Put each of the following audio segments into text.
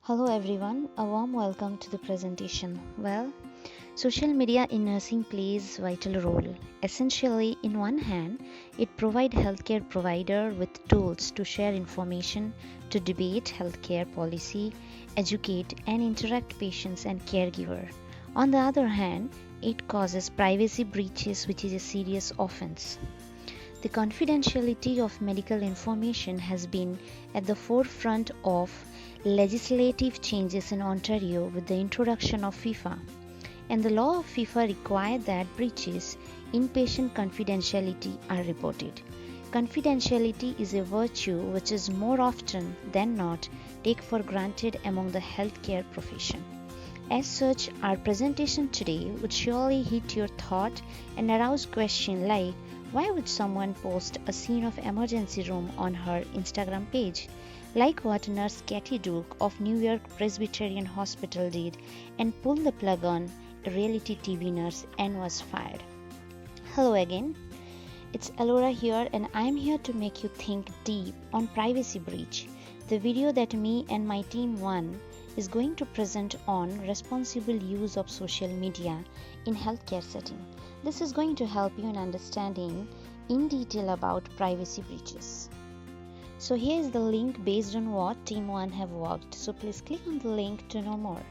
Hello everyone, a warm welcome to the presentation. Social media in nursing plays vital role. Essentially, in one hand, it provides healthcare provider with tools to share information, to debate healthcare policy, educate and interact patients and caregiver. On the other hand, it causes privacy breaches which is a serious offense. The confidentiality of medical information has been at the forefront of legislative changes in Ontario with the introduction of FIFA, and the law of FIFA required that breaches in patient confidentiality are reported. Confidentiality is a virtue which is more often than not taken for granted among the healthcare profession. As such, our presentation today would surely hit your thought and arouse questions like why would someone post a scene of emergency room on her Instagram page? Like what nurse Katie Duke of New York Presbyterian Hospital did and pulled the plug on a reality TV nurse and was fired. Hello again, it's Alora here and I'm here to make you think deep on privacy breach. The video that me and my team won is going to present on responsible use of social media in healthcare setting. This is going to help you in understanding in detail about privacy breaches. So here is the link based on what Team 1 have worked. So please click on the link to know more.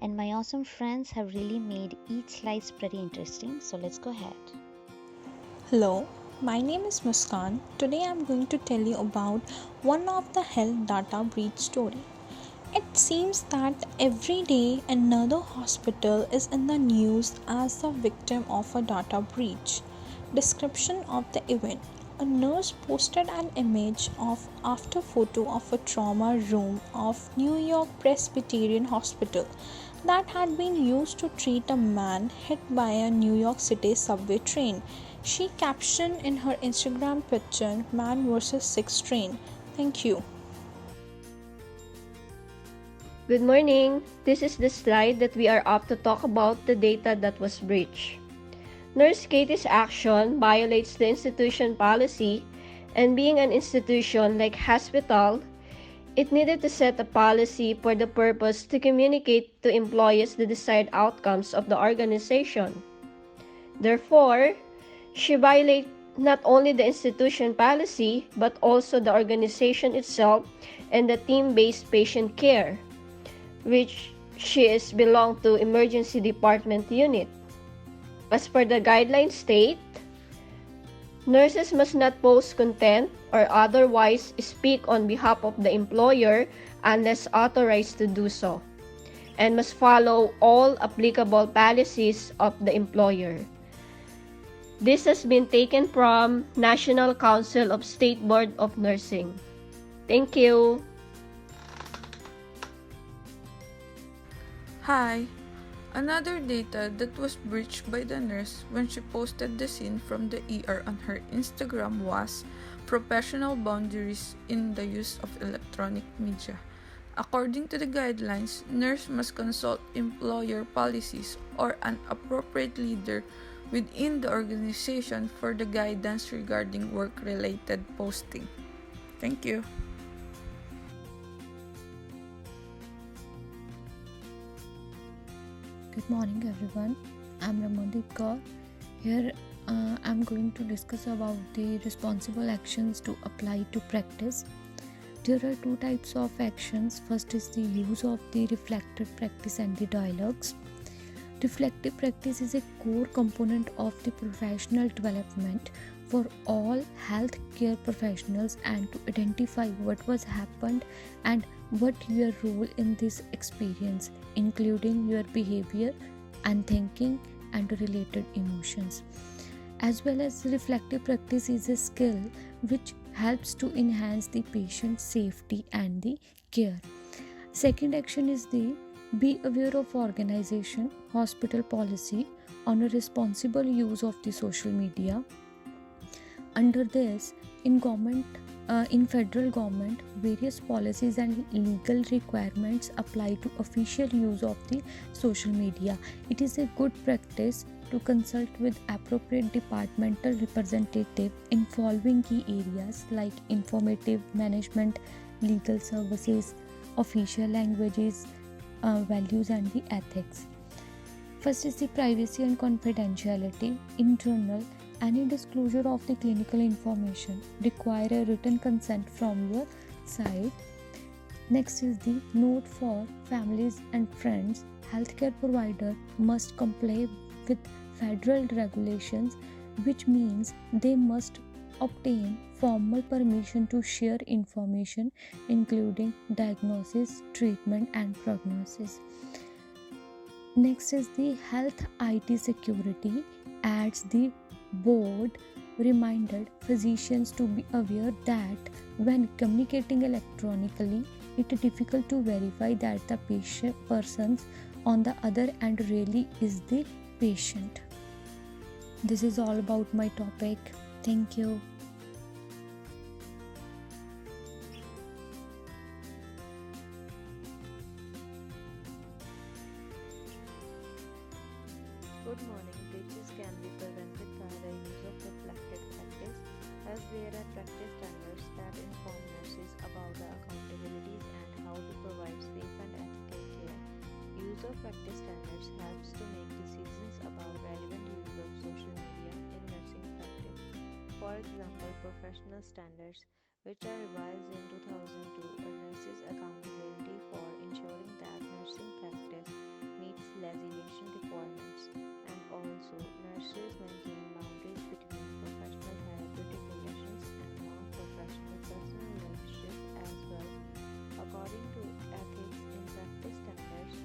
And my awesome friends have really made each slice pretty interesting. So let's go ahead. Hello, my name is Muskan. Today I'm going to tell you about one of the health data breach story. It seems that every day another hospital is in the news as the victim of a data breach. Description of the event. A nurse posted an image of after photo of a trauma room of New York Presbyterian Hospital that had been used to treat a man hit by a New York City subway train. She captioned in her Instagram picture, "Man versus 6 train." Thank you. Good morning. This is the slide that we are up to talk about the data that was breached. Nurse Katie's action violates the institution policy, and being an institution like hospital, it needed to set a policy for the purpose to communicate to employees the desired outcomes of the organization. Therefore, she violated not only the institution policy but also the organization itself and the team-based patient care, which she is belong to emergency department unit. As per the guidelines state, nurses must not post content or otherwise speak on behalf of the employer unless authorized to do so, and must follow all applicable policies of the employer. This has been taken from National Council of State Board of Nursing. Thank you. Hi! Another data that was breached by the nurse when she posted the scene from the ER on her Instagram was professional boundaries in the use of electronic media. According to the guidelines, nurse must consult employer policies or an appropriate leader within the organization for the guidance regarding work-related posting. Thank you. Good morning everyone, I'm Ramandeep Kaur. Here I'm going to discuss about the responsible actions to apply to practice. There are two types of actions. First is the use of the reflective practice and the dialogues. Reflective practice is a core component of the professional development for all healthcare professionals and to identify what was happened and what your role in this experience, including your behavior and thinking and related emotions. As well as reflective practice is a skill which helps to enhance the patient's safety and the care. Second action is the be aware of organization, hospital policy on a responsible use of the social media. Under this, in federal government, various policies and legal requirements apply to official use of the social media. It is a good practice to consult with appropriate departmental representative in following key areas like informative management, legal services, official languages, values, and the ethics. First is the privacy and confidentiality. In general, any disclosure of the clinical information require a written consent from your side. Next is the note for families and friends. Healthcare provider must comply with federal regulations, which means they must obtain formal permission to share information including diagnosis, treatment, and prognosis. Next is the health IT security. Adds the board reminded physicians to be aware that when communicating electronically, it is difficult to verify that the persons on the other end really is the patient. This is all about my topic. Thank you. Good morning. Breaches can be prevented by the use of reflected practice, as there are practice standards that inform nurses about the accountabilities and how to provide safe and ethical care. Use of practice standards helps to make decisions about relevant use of social media in nursing practice. For example, professional standards, which are revised in 2002, are nurses' accountability for ensuring that nursing practice meets legislation requirements, and also nurses maintain boundaries between professional therapeutic relations and non-professional personal relationships as well. According to ethics in practice standards,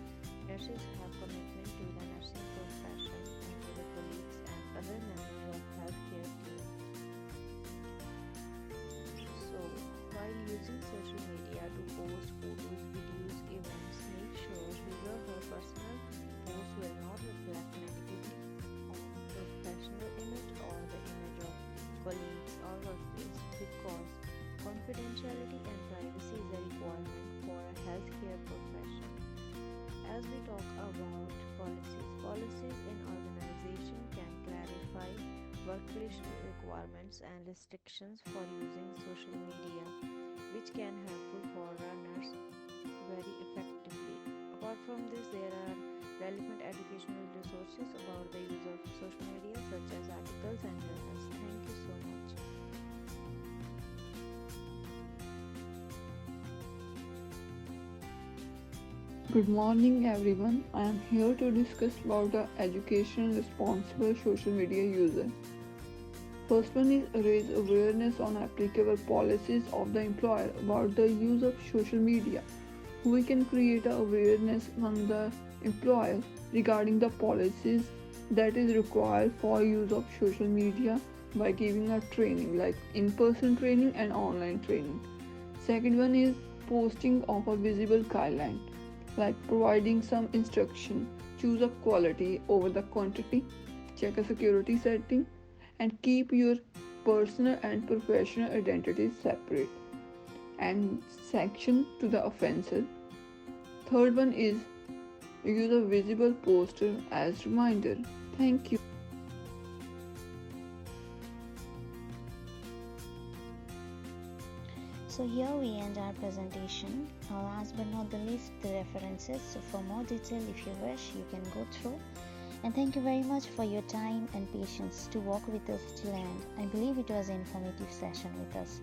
nurses have commitment to the nursing profession and to the colleagues and other members of healthcare team. So, while using social media to post photos, videos, events, make sure his or her personal posts will not reflect negatively on professional image or the image of colleagues or workplace, because confidentiality and privacy is a requirement for a healthcare profession. As we talk about policies in organization can clarify workplace requirements and restrictions for using social media, which can helpful for runners very effectively. Apart from this, there are relevant educational resources about the use of social media, such as articles and journals. Thank you so much. Good morning everyone. I am here to discuss about the education responsible social media user. First one is raise awareness on applicable policies of the employer about the use of social media. We can create awareness among the employer regarding the policies that is required for use of social media by giving a training like in-person training and online training. Second one is posting of a visible guideline, like providing some instruction, choose a quality over the quantity, check a security setting, and keep your personal and professional identities separate, and sanction to the offenses. Third one is use a visible poster as reminder. Thank you. So here we end our presentation. Last but not the least, the references. So for more detail, if you wish, you can go through. And thank you very much for your time and patience to walk with us till end. I believe it was an informative session with us.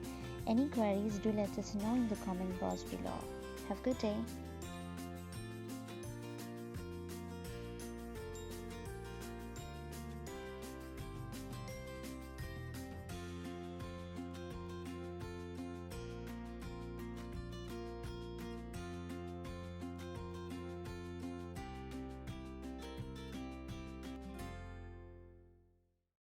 Any queries, do let us know in the comment box below. Have a good day.